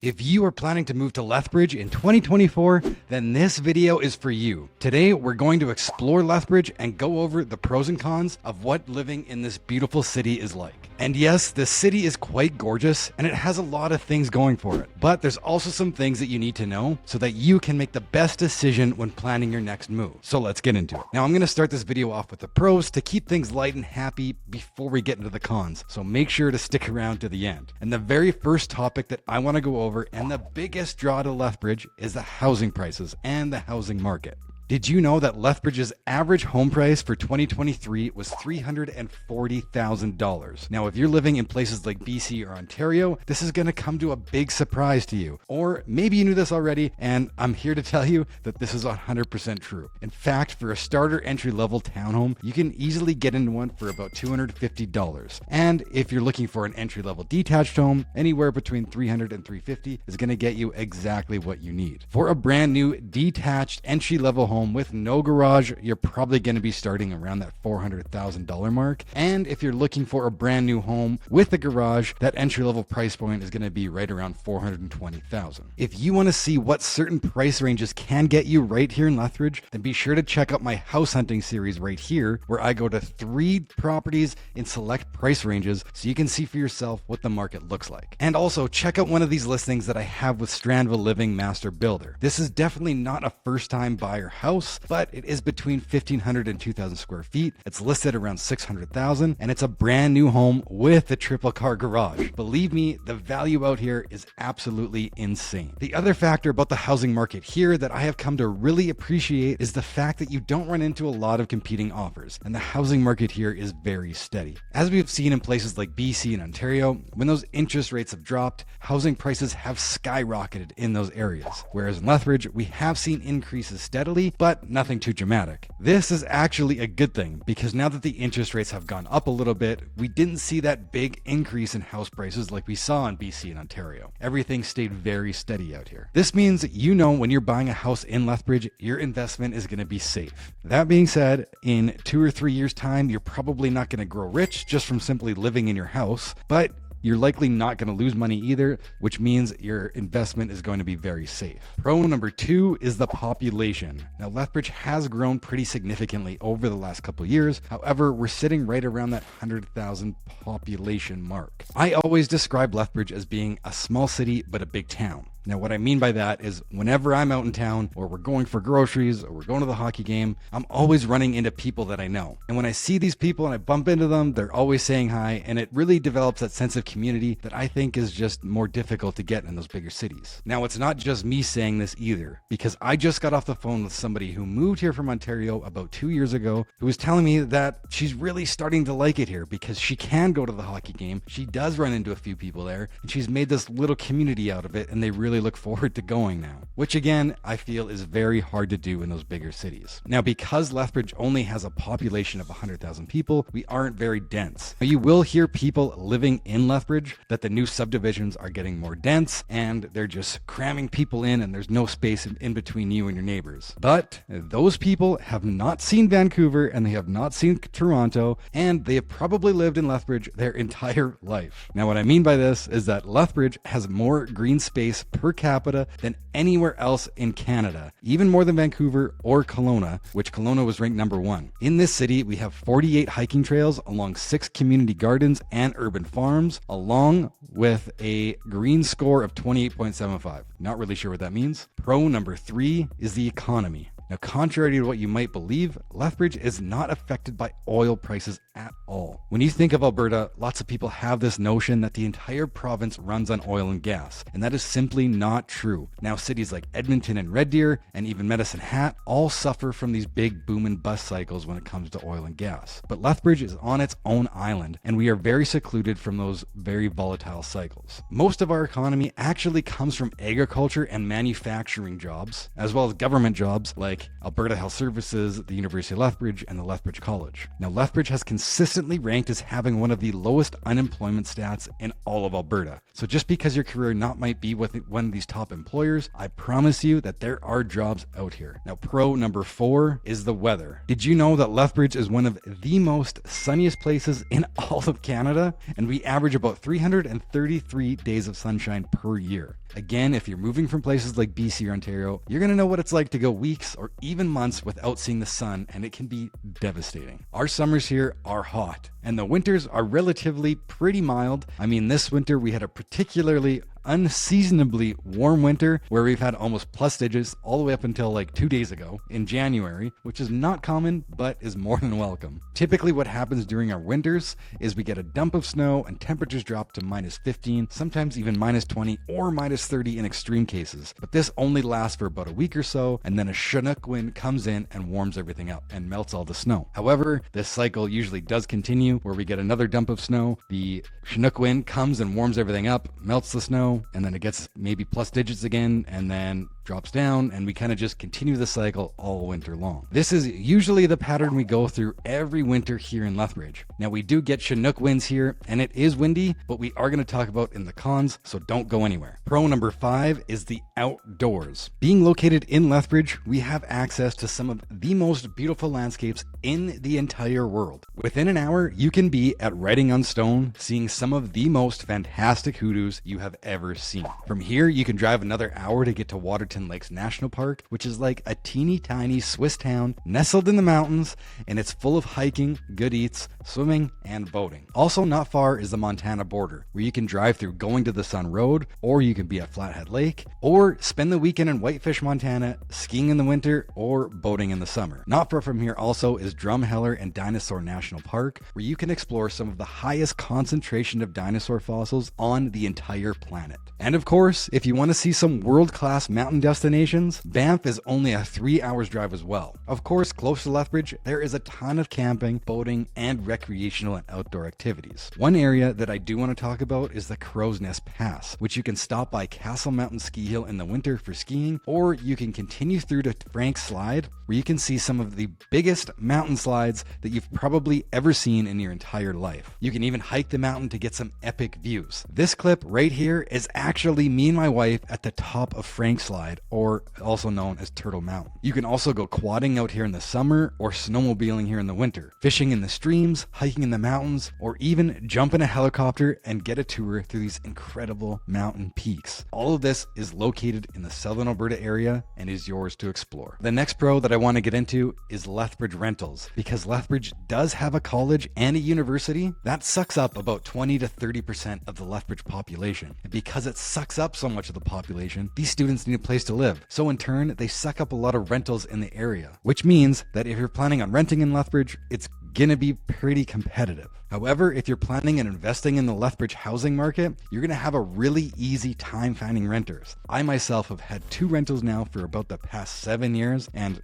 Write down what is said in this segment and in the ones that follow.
If you are planning to move to Lethbridge in 2024, then this video is for you. Today, we're going to explore Lethbridge and go over the pros and cons of what living in this beautiful city is like. And yes, this city is quite gorgeous and it has a lot of things going for it, but there's also some things that you need to know so that you can make the best decision when planning your next move. So let's get into it. Now, I'm going to start this video off with the pros to keep things light and happy before we get into the cons. So make sure to stick around to the end. And the very first topic that I want to go over and the biggest draw to Lethbridge is the housing prices and the housing market. Did you know that Lethbridge's average home price for 2023 was $340,000? Now, if you're living in places like BC or Ontario, this is going to come to a big surprise to you. Or maybe you knew this already, and I'm here to tell you that this is 100% true. In fact, for a starter entry-level townhome, you can easily get into one for about $250. And if you're looking for an entry-level detached home, anywhere between $300 and $350 is going to get you exactly what you need. For a brand new detached entry-level home with no garage, you're probably going to be starting around that $400,000 mark. And if you're looking for a brand new home with a garage, that entry-level price point is going to be right around $420,000. If you want to see what certain price ranges can get you right here in Lethbridge, then be sure to check out my house hunting series right here, where I go to 3 properties in select price ranges so you can see for yourself what the market looks like. And also check out one of these listings that I have with Strandville Living Master Builder. This is definitely not a first-time buyer house, but it is between 1,500 and 2,000 square feet. It's listed around $600,000, and it's a brand new home with a triple car garage. Believe me, the value out here is absolutely insane. The other factor about the housing market here that I have come to really appreciate is the fact that you don't run into a lot of competing offers, and the housing market here is very steady. As we've seen in places like BC and Ontario, when those interest rates have dropped, housing prices have skyrocketed in those areas. Whereas in Lethbridge, we have seen increases steadily, but nothing too dramatic. This is actually a good thing because now that the interest rates have gone up a little bit, we didn't see that big increase in house prices like we saw in BC and Ontario. Everything stayed very steady out here. This means that you know when you're buying a house in Lethbridge, your investment is going to be safe. That being said, in 2 or 3 years' time, you're probably not going to grow rich just from simply living in your house, but you're likely not going to lose money either, which means your investment is going to be very safe. Pro number 2 is the population. Now, Lethbridge has grown pretty significantly over the last couple of years. However, we're sitting right around that 100,000 population mark. I always describe Lethbridge as being a small city, but a big town. Now, what I mean by that is whenever I'm out in town or we're going for groceries or we're going to the hockey game, I'm always running into people that I know. And when I see these people and I bump into them, they're always saying hi, and it really develops that sense of community that I think is just more difficult to get in those bigger cities. Now, it's not just me saying this either, because I just got off the phone with somebody who moved here from Ontario about 2 years ago, who was telling me that she's really starting to like it here because she can go to the hockey game. She does run into a few people there, and she's made this little community out of it, and they really look forward to going now, which again, I feel is very hard to do in those bigger cities. Now, because Lethbridge only has a population of 100,000 people, we aren't very dense. Now, you will hear people living in Lethbridge that the new subdivisions are getting more dense and they're just cramming people in and there's no space in between you and your neighbors. But those people have not seen Vancouver and they have not seen Toronto, and they have probably lived in Lethbridge their entire life. Now, what I mean by this is that Lethbridge has more green space per capita than anywhere else in Canada, even more than Vancouver or Kelowna, which Kelowna was ranked number 1. In this city, we have 48 hiking trails along 6 community gardens and urban farms, along with a green score of 28.75. Not really sure what that means. Pro number 3 is the economy. Now, contrary to what you might believe, Lethbridge is not affected by oil prices at all. When you think of Alberta, lots of people have this notion that the entire province runs on oil and gas, and that is simply not true. Now, cities like Edmonton and Red Deer, and even Medicine Hat, all suffer from these big boom and bust cycles when it comes to oil and gas. But Lethbridge is on its own island, and we are very secluded from those very volatile cycles. Most of our economy actually comes from agriculture and manufacturing jobs, as well as government jobs like Alberta Health Services, the University of Lethbridge, and the Lethbridge College. Now, Lethbridge has consistently ranked as having one of the lowest unemployment stats in all of Alberta. So just because your career not might be with one of these top employers, I promise you that there are jobs out here. Now, pro number 4 is the weather. Did you know that Lethbridge is one of the most sunniest places in all of Canada? And we average about 333 days of sunshine per year. Again, if you're moving from places like BC or Ontario, you're going to know what it's like to go weeks or even months without seeing the sun, and it can be devastating. Our summers here are hot, and the winters are relatively pretty mild. I mean, this winter we had a particularly unseasonably warm winter where we've had almost plus digits all the way up until like 2 days ago in January, which is not common but is more than welcome. Typically what happens during our winters is we get a dump of snow and temperatures drop to -15, sometimes even -20 or -30 in extreme cases. But this only lasts for about a week or so, and then a Chinook wind comes in and warms everything up and melts all the snow. However, this cycle usually does continue where we get another dump of snow, the Chinook wind comes and warms everything up, melts the snow, and then it gets maybe plus digits again, and then drops down, and we kind of just continue the cycle all winter long. This is usually the pattern we go through every winter here in Lethbridge. Now, we do get Chinook winds here, and it is windy, but we are going to talk about in the cons, so don't go anywhere. Pro number 5 is the outdoors. Being located in Lethbridge, we have access to some of the most beautiful landscapes in the entire world. Within an hour, you can be at Writing on Stone, seeing some of the most fantastic hoodoos you have ever seen. From here, you can drive another hour to get to Waterton Lakes National Park, which is like a teeny tiny Swiss town nestled in the mountains, and it's full of hiking, good eats, swimming, and boating. Also not far is the Montana border, where you can drive through Going to the Sun Road, or you can be at Flathead Lake, or spend the weekend in Whitefish, Montana, skiing in the winter, or boating in the summer. Not far from here also is Drumheller and Dinosaur National Park, where you can explore some of the highest concentration of dinosaur fossils on the entire planet. And of course, if you want to see some world-class mountain destinations, Banff is only a 3 hours drive as well. Of course, close to Lethbridge, there is a ton of camping, boating, and recreational and outdoor activities. One area that I do want to talk about is the Crow's Nest Pass, which you can stop by Castle Mountain Ski Hill in the winter for skiing, or you can continue through to Frank's Slide, where you can see some of the biggest mountain slides that you've probably ever seen in your entire life. You can even hike the mountain to get some epic views. This clip right here is actually me and my wife at the top of Frank's Slide, or also known as Turtle Mountain. You can also go quadding out here in the summer, or snowmobiling here in the winter, fishing in the streams, hiking in the mountains, or even jump in a helicopter and get a tour through these incredible mountain peaks. All of this is located in the Southern Alberta area and is yours to explore. The next pro that I want to get into is Lethbridge Rentals, because Lethbridge does have a college and a university that sucks up about 20 to 30% of the Lethbridge population. And because it sucks up so much of the population, these students need a place to live. So in turn, they suck up a lot of rentals in the area, which means that if you're planning on renting in Lethbridge, it's gonna be pretty competitive. However, if you're planning on investing in the Lethbridge housing market, you're gonna have a really easy time finding renters. I myself have had 2 rentals now for about the past 7 years, and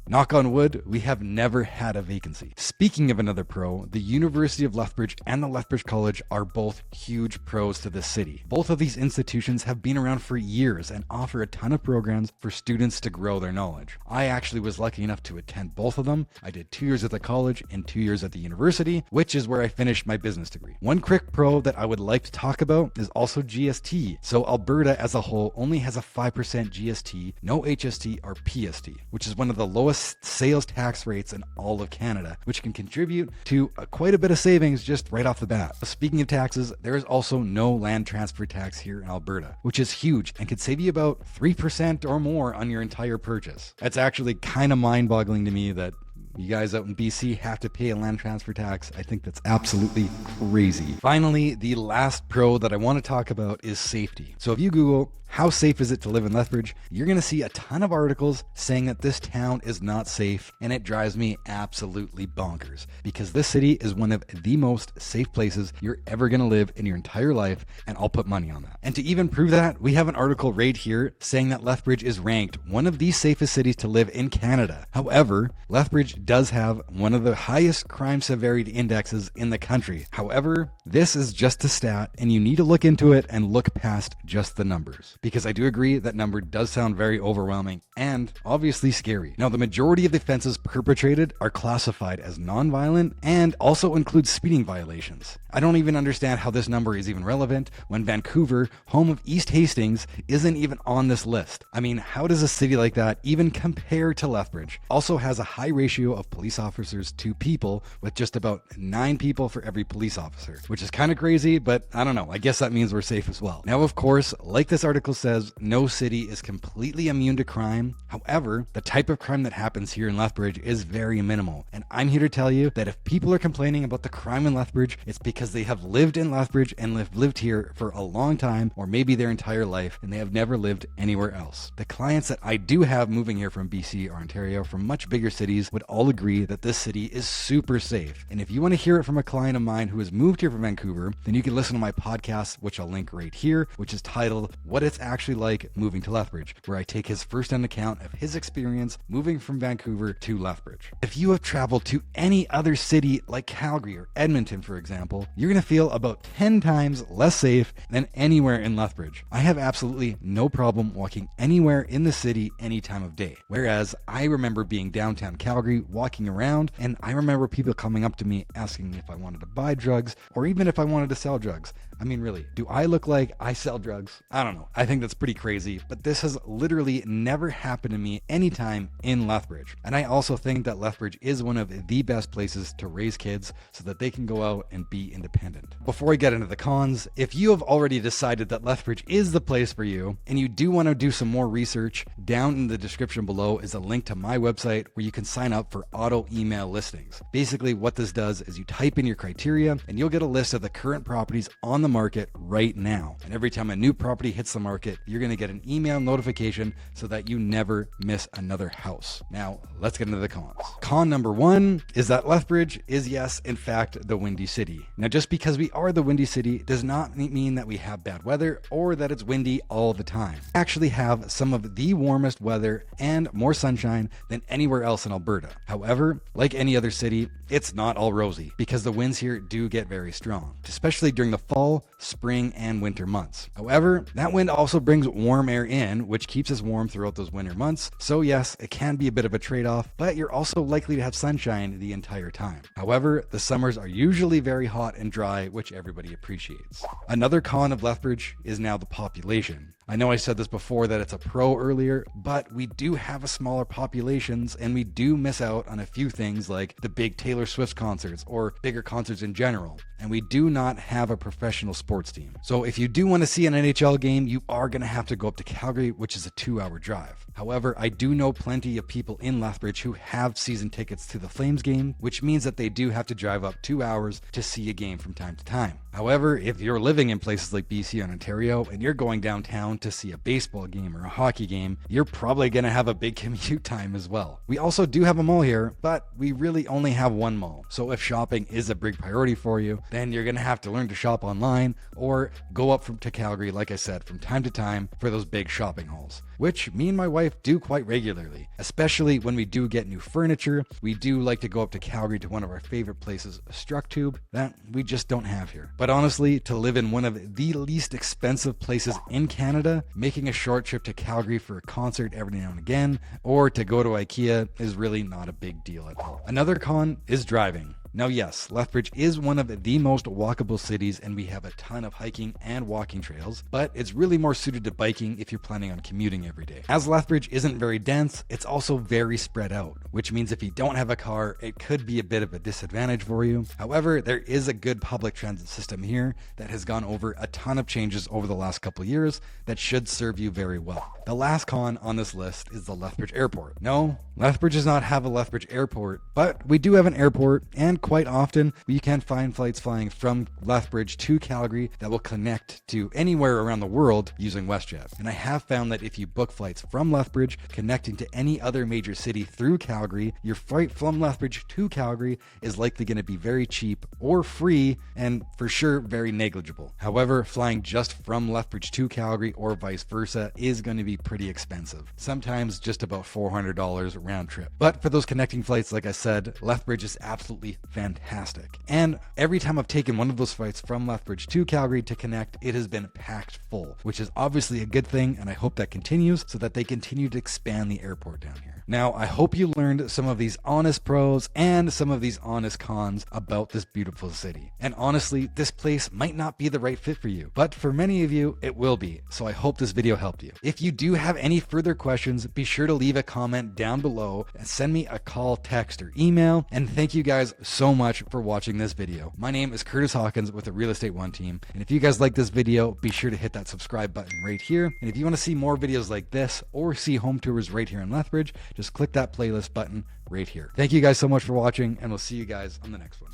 knock on wood, we have never had a vacancy. Speaking of another pro, the University of Lethbridge and the Lethbridge College are both huge pros to this city. Both of these institutions have been around for years and offer a ton of programs for students to grow their knowledge. I actually was lucky enough to attend both of them. I did 2 years at the college and 2 years at the university, which is where I finished my business degree. One quick pro that I would like to talk about is also GST. So Alberta as a whole only has a 5% GST, no HST or PST, which is one of the lowest sales tax rates in all of Canada, which can contribute to quite a bit of savings just right off the bat. Speaking of taxes, there is also no land transfer tax here in Alberta, which is huge and could save you about 3% or more on your entire purchase. That's actually kind of mind-boggling to me that you guys out in BC have to pay a land transfer tax. I think that's absolutely crazy. Finally, the last pro that I want to talk about is safety. So if you Google, how safe is it to live in Lethbridge? You're going to see a ton of articles saying that this town is not safe, and it drives me absolutely bonkers because this city is one of the most safe places you're ever going to live in your entire life, and I'll put money on that. And to even prove that, we have an article right here saying that Lethbridge is ranked one of the safest cities to live in Canada. However, Lethbridge does have one of the highest crime severity indexes in the country. However, this is just a stat, and you need to look into it and look past just the numbers, because I do agree that number does sound very overwhelming and obviously scary. Now, the majority of the offenses perpetrated are classified as non-violent and also include speeding violations. I don't even understand how this number is even relevant when Vancouver, home of East Hastings, isn't even on this list. I mean, how does a city like that even compare to Lethbridge? Also has a high ratio ratio of police officers to people, with just about 9 people for every police officer, which is kind of crazy, but I don't know. I guess that means we're safe as well. Now, of course, like this article says, no city is completely immune to crime. However, the type of crime that happens here in Lethbridge is very minimal. And I'm here to tell you that if people are complaining about the crime in Lethbridge, it's because they have lived in Lethbridge and lived here for a long time, or maybe their entire life, and they have never lived anywhere else. The clients that I do have moving here from BC or Ontario, from much bigger cities, would all agree that this city is super safe. And if you want to hear it from a client of mine who has moved here from Vancouver, then you can listen to my podcast, which I'll link right here, which is titled What It's Actually Like Moving to Lethbridge, where I take his first-hand account of his experience moving from Vancouver to Lethbridge. If you have traveled to any other city like Calgary or Edmonton, for example, you're going to feel about 10 times less safe than anywhere in Lethbridge. I have absolutely no problem walking anywhere in the city any time of day. Whereas I remember being downtown Calgary, walking around, and I remember people coming up to me asking me if I wanted to buy drugs or even if I wanted to sell drugs. I mean, really, do I look like I sell drugs? I don't know. I think that's pretty crazy, but this has literally never happened to me anytime in Lethbridge. And I also think that Lethbridge is one of the best places to raise kids so that they can go out and be independent. Before I get into the cons, if you have already decided that Lethbridge is the place for you and you do want to do some more research, down in the description below is a link to my website where you can sign up for auto email listings. Basically, what this does is you type in your criteria and you'll get a list of the current properties on the market right now. And every time a new property hits the market, you're going to get an email notification so that you never miss another house. Now, let's get into the cons. Con number 1 is that Lethbridge is, yes, in fact, the Windy City. Now, just because we are the Windy City does not mean that we have bad weather or that it's windy all the time. We actually have some of the warmest weather and more sunshine than anywhere else in Alberta. However, like any other city, it's not all rosy because the winds here do get very strong, especially during the fall, spring, and winter months. However, that wind also brings warm air in, which keeps us warm throughout those winter months. So yes, it can be a bit of a trade-off, but you're also likely to have sunshine the entire time. However, the summers are usually very hot and dry, which everybody appreciates. Another con of Lethbridge is now the population. I know I said this before that it's a pro earlier, but we do have a smaller populations and we do miss out on a few things like the big Taylor Swift concerts or bigger concerts in general. And we do not have a professional sports team. So if you do want to see an NHL game, you are going to have to go up to Calgary, which is a 2-hour drive. However, I do know plenty of people in Lethbridge who have season tickets to the Flames game, which means that they do have to drive up 2 hours to see a game from time to time. However, if you're living in places like BC and Ontario and you're going downtown to see a baseball game or a hockey game, you're probably going to have a big commute time as well. We also do have a mall here, but we really only have one mall. So if shopping is a big priority for you, then you're going to have to learn to shop online or go up to Calgary, like I said, from time to time for those big shopping hauls, which me and my wife do quite regularly, especially when we do get new furniture. We do like to go up to Calgary to one of our favorite places, Structube, that we just don't have here. But honestly, to live in one of the least expensive places in Canada, making a short trip to Calgary for a concert every now and again, or to go to IKEA is really not a big deal at all. Another con is driving. Now, yes, Lethbridge is one of the most walkable cities and we have a ton of hiking and walking trails, but it's really more suited to biking if you're planning on commuting every day. As Lethbridge isn't very dense, it's also very spread out, which means if you don't have a car, it could be a bit of a disadvantage for you. However, there is a good public transit system here that has gone over a ton of changes over the last couple of years that should serve you very well. The last con on this list is the Lethbridge Airport. No, Lethbridge does not have a Lethbridge Airport, but we do have an airport, and quite often you can find flights flying from Lethbridge to Calgary that will connect to anywhere around the world using WestJet. And I have found that if you book flights from Lethbridge connecting to any other major city through Calgary, your flight from Lethbridge to Calgary is likely going to be very cheap or free and for sure very negligible. However, flying just from Lethbridge to Calgary or vice versa is going to be pretty expensive, sometimes just about $400 round trip. But for those connecting flights, like I said, Lethbridge is absolutely fantastic. And every time I've taken one of those flights from Lethbridge to Calgary to connect, it has been packed full, which is obviously a good thing, and I hope that continues so that they continue to expand the airport down here. Now, I hope you learned some of these honest pros and some of these honest cons about this beautiful city. And honestly, this place might not be the right fit for you, but for many of you, it will be. So I hope this video helped you. If you do have any further questions, be sure to leave a comment down below and send me a call, text, or email. And thank you guys so much for watching this video. My name is Kurtis Hawkins with the Real Estate One team. And if you guys like this video, be sure to hit that subscribe button right here. And if you want to see more videos like this or see home tours right here in Lethbridge, just click that playlist button right here. Thank you guys so much for watching, and we'll see you guys on the next one.